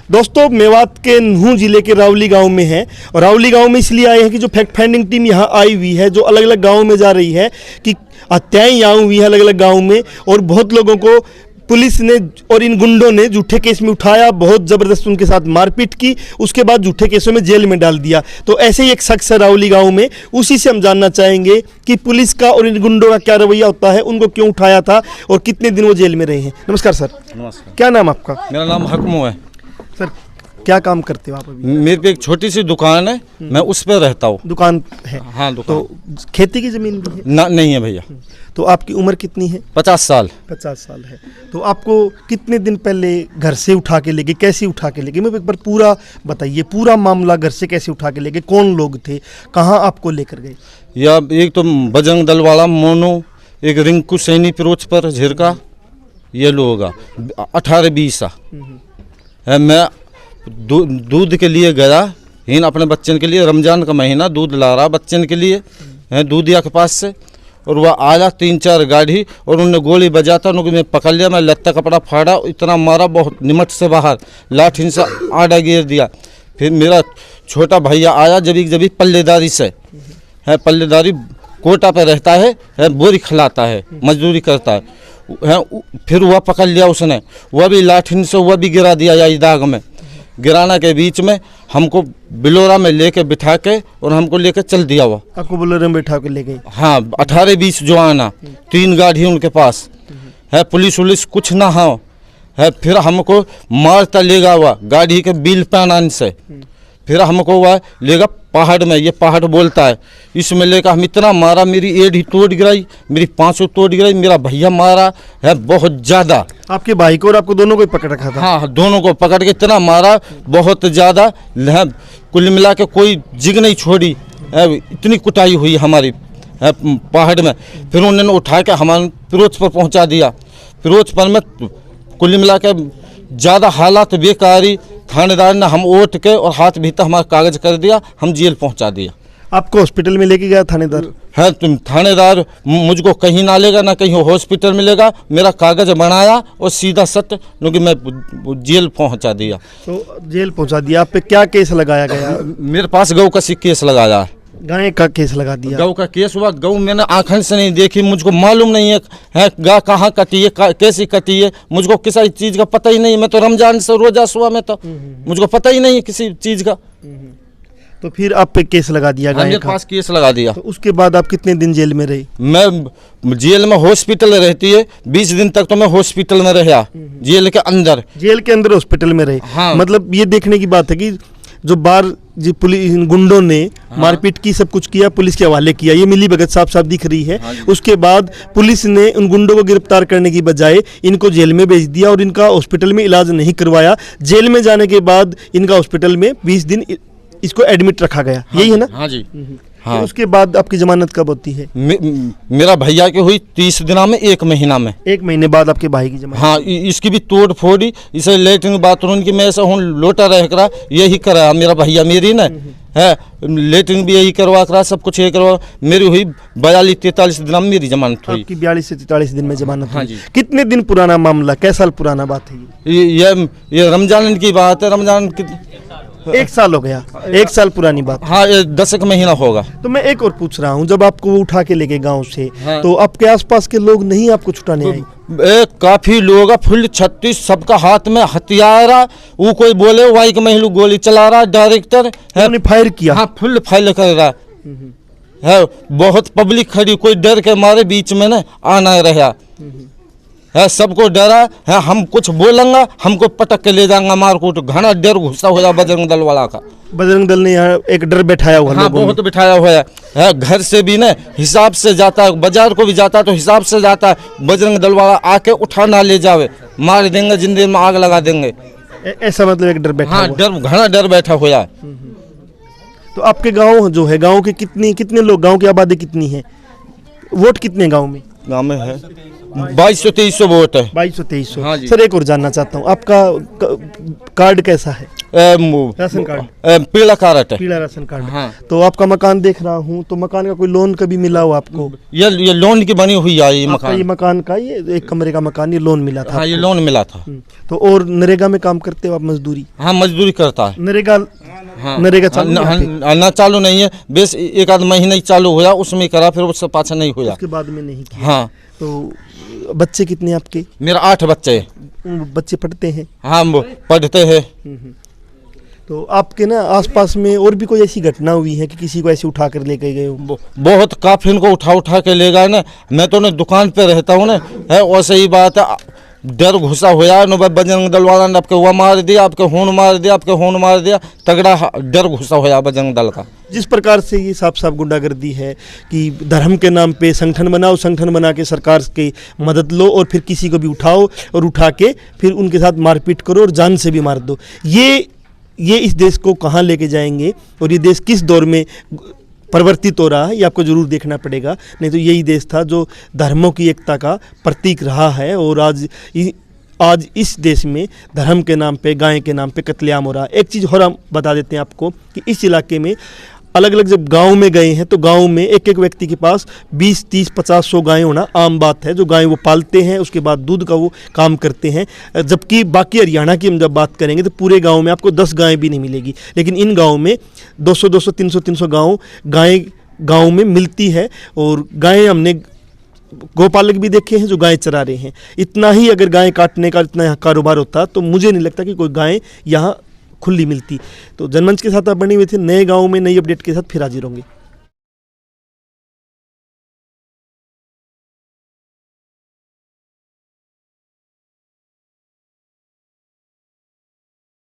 दोस्तों मेवात के नूह जिले के रावली गांव में है और रावली गांव में इसलिए आए हैं कि जो फैक्ट फाइंडिंग टीम यहां आई हुई है, जो अलग अलग गांवों में जा रही है कि हत्याएं यहाँ हुई है अलग अलग गांव में और बहुत लोगों को पुलिस ने और इन गुंडों ने झूठे केस में उठाया, बहुत ज़बरदस्त उनके साथ मारपीट की, उसके बाद झूठे केसों में जेल में डाल दिया। तो ऐसे ही एक शख्स है रावली गांव में, उसी से हम जानना चाहेंगे कि पुलिस का और इन गुंडों का क्या रवैया होता है, उनको क्यों उठाया था और कितने दिन वो जेल में रहे हैं। नमस्कार सर। नमस्कार। क्या नाम आपका? मेरा नाम हकमो है। सर क्या काम करते हो आप अभी? मेरे पे एक छोटी सी दुकान है, मैं उस पर रहता हूँ। दुकान है? हाँ दुकान। तो खेती की ज़मीन भी है? ना नहीं है भैया। तो आपकी उम्र कितनी है? 50 साल। 50 साल है। तो आपको कितने दिन पहले घर से उठा के ले गए, कैसे उठा के ले गए? मैं एक बार पूरा बताइए, पूरा मामला घर से कैसे उठा के ले गए, कौन लोग थे, कहाँ आपको लेकर गए? या एक तो बजरंग दल वाला मोनू, एक रिंकू सैनी पिरोज पर झिरका, ये लोग 18-20 है। मैं दूध के लिए गया इन अपने बच्चन के लिए, रमजान का महीना दूध ला रहा बच्चन के लिए है दूधिया के पास से, और वह आया 3-4 गाड़ी और उन्होंने गोली बजाता, उनको मैं पकड़ लिया, मैं लत्ता कपड़ा फाड़ा, इतना मारा बहुत निमट से बाहर, लाठी से आड़ा गिर दिया। फिर मेरा छोटा भैया आया जब पल्लेदारी से है, पल्लेदारी कोटा पे रहता है बोरी खिलाता है, मजदूरी करता है। फिर वह पकड़ लिया उसने, वह भी लाठी से वह भी गिरा दिया या दाग में। गिराना के बीच में हमको बिलोरा में लेके बिठा के और हमको लेके चल दिया हुआ। आपको बिलोरा में बिठा के ले गए? हाँ 18-20 जो आना, 3 गाड़ी उनके पास है, पुलिस उलिस कुछ ना हो है। फिर हमको मारता लेगा हुआ गाड़ी के बिल पैनान से, फिर हमको वह लेगा पहाड़ में, ये पहाड़ बोलता है, इसमें लेकर हम इतना मारा, मेरी एड़ ही तोड़ गिराई, मेरी 5 तोड़ गिराई, मेरा भैया मारा है बहुत ज़्यादा। आपके भाई को और आपको दोनों को ही पकड़ रखा था? हाँ दोनों को पकड़ के इतना मारा बहुत ज़्यादा, कुल मिला के कोई जिग नहीं छोड़ी है, इतनी कुटाई हुई हमारी है पहाड़ में। फिर उन्होंने उठा के हमारे फिरोज पर पहुँचा दिया। फिरोज पर में कुल मिला के ज़्यादा हालात बेकारी, थानेदार ने हम ओट के और हाथ भीतर हमारा कागज कर दिया, हम जेल पहुंचा दिया। आपको हॉस्पिटल में लेके गया थानेदार? है तुम थानेदार मुझको कहीं ना लेगा ना कहीं हॉस्पिटल में लेगा, मेरा कागज बनाया और सीधा सट क्योंकि मैं जेल पहुंचा दिया। तो जेल पहुंचा दिया। आप पे क्या केस लगाया गया? मेरे पास गौ का केस लगाया, गाय का केस लगा दिया। गौ का केस हुआ, गौ मैंने आंखों से नहीं देखी, मुझको मालूम नहीं है गाय कहाँ कटी है, कैसी कटी है, मुझको किसी चीज़ का पता ही नहीं। मैं तो रमजान से रोजा सुआ में, तो मुझको पता ही नहीं है किसी चीज़ का। तो फिर आप पे केस लगा दिया गाय का? मेरे पास केस लगा दिया। तो उसके बाद आप कितने दिन जेल में रही? मैं जेल में हॉस्पिटल रहती है 20 दिन तक, तो मैं हॉस्पिटल में रहा, जेल के अंदर। जेल के अंदर हॉस्पिटल में रहे? हाँ। मतलब ये देखने की बात है कि जो बाहर जी पुलिस गुंडों ने मारपीट की, सब कुछ किया, पुलिस के हवाले किया, ये मिली भगत साफ साफ दिख रही है। उसके बाद पुलिस ने उन गुंडों को गिरफ्तार करने की बजाय इनको जेल में भेज दिया और इनका हॉस्पिटल में इलाज नहीं करवाया। जेल में जाने के बाद इनका हॉस्पिटल में 20 दिन इसको एडमिट रखा गया। यही है ना? हाँ जी। हाँ। तो उसके बाद आपकी जमानत कब होती है? मेरा भैया की हुई 30 दिना में, 1 महीना में। 1 महीने बाद आपके भाई की जमानत? हाँ इसकी भी तोड़ फोड़ी, इसे लेटरिन बाथरूम की मैं ऐसा हूँ लोटा रह करा यही करा मेरा भैया मेरी ना है, लेटरिन भी यही करवा करा, सब कुछ यही करवा। मेरी हुई 42-43 दिन में मेरी जमानत हुई। आपकी 42 से 43 दिन में जमानत? हाँ हुई। जी। कितने दिन पुराना मामला, कै साल पुराना बात है ये रमजान की बात है, रमजान की 1 साल हो गया, 1 साल पुरानी बात। हाँ 10 महीना होगा। तो मैं एक और पूछ रहा हूँ, जब आपको उठा के ले गए गाँव से, हाँ। तो आपके आसपास के लोग नहीं आपको छुटाने आए? काफी लोग फुल 36 सबका हाथ में हथियार, वो कोई बोले वाई के महिलू गोली चला रहा, डायरेक्टर उन्होंने फायर किया? हाँ फुल फायर कर रहा है, बहुत पब्लिक खड़ी, कोई डर के मारे बीच में ना आना रहा है, सबको डरा है, हम कुछ बोलेंगे हमको पटक के ले जाएंगे मारकूट, घना डर घुसा हुआ बजरंग दल वाला का। बजरंग दल ने यहाँ एक डर बैठाया हुआ? हाँ बहुत बिठाया हुआ है, घर से भी ना हिसाब से जाता है, बाजार को भी जाता है तो हिसाब से जाता है, बजरंग दल वाला आके उठा ना ले जावे, मार देंगे, जिंदगी में आग लगा देंगे। ऐसा मतलब एक डर बैठा? हाँ डर, घना डर बैठा हुआ है। तो आपके गांव जो है, गांव के कितने लोग, गांव की आबादी कितनी है, वोट कितने गांव में? गाँव में है 2200-2300 वोट है। 2200-2300। हाँ जी। सर एक और जानना चाहता हूँ, आपका कार्ड कैसा है? राशन कार्ड पीला कार्ड है। पीला राशन कार्ड। हाँ। तो आपका मकान देख रहा हूँ, तो मकान का कोई लोन कभी मिला हो आपको? ये लोन की बनी हुई है ये आपका मकान। ये मकान का ये एक कमरे का मकान, ये लोन मिला था हाँ, ये आपको? लोन मिला था। तो और नरेगा में काम करते हो आप, मजदूरी? हाँ, मजदूरी करता है। नरेगा हाँ, नरेगा चालू है यहाँ पे? ना चालू नहीं है, बस एक आध महीना ही चालू हुआ, उसमें करा, फिर उससे पाछा नहीं हुआ। उसके बाद में नहीं किया? हाँ। तो बच्चे कितने आपके? मेरा 8 बच्चे हैं। बच्चे पढ़ते हैं? हाँ, वो पढ़ते हैं। तो आपके ना आसपास में और भी कोई ऐसी घटना हुई है कि किसी को ऐसे उठा कर लेके गए हो? बहुत काफी इनको उठा के ले गए ना। मैं तो ना दुकान पे रहता हूँ ना, है वैसे ही बात है। डर घुसा हुआ न, बजरंग दल वाला ने आपके हुआ मार दिया, आपके खून मार दिया, आपके खून मार दिया, तगड़ा डर घुसा हुआ बजरंग दल का। जिस प्रकार से ये साफ साफ गुंडागर्दी है कि धर्म के नाम पे संगठन बनाओ, संगठन बना के सरकार की मदद लो और फिर किसी को भी उठाओ और उठा के फिर उनके साथ मारपीट करो और जान से भी मार दो, ये इस देश को कहाँ लेके जाएंगे और ये देश किस दौर में परिवर्तित हो रहा है, ये आपको जरूर देखना पड़ेगा। नहीं तो यही देश था जो धर्मों की एकता का प्रतीक रहा है, और आज इस देश में धर्म के नाम पे, गाय के नाम पे कत्लेआम हो रहा है। एक चीज़ और हम बता देते हैं आपको कि इस इलाके में अलग अलग जब गांव में गए हैं तो गांव में एक एक व्यक्ति के पास 20, 30, 50, 100 गायें होना आम बात है। जो गायें वो पालते हैं, उसके बाद दूध का वो काम करते हैं। जबकि बाकी हरियाणा की हम जब बात करेंगे तो पूरे गांव में आपको 10 गायें भी नहीं मिलेगी, लेकिन इन गाँव में 200, 300 गायें गाँव में मिलती है। और गायें हमने गौपालक भी देखे हैं जो गायें चरा रहे हैं। इतना ही अगर गायें काटने का इतना यहाँ कारोबार होता तो मुझे नहीं लगता कि कोई गायें यहाँ खुली मिलती। तो जनमंच के साथ आप बने हुए थे, नए गाँव में नई अपडेट के साथ फिर हाजिर होंगे।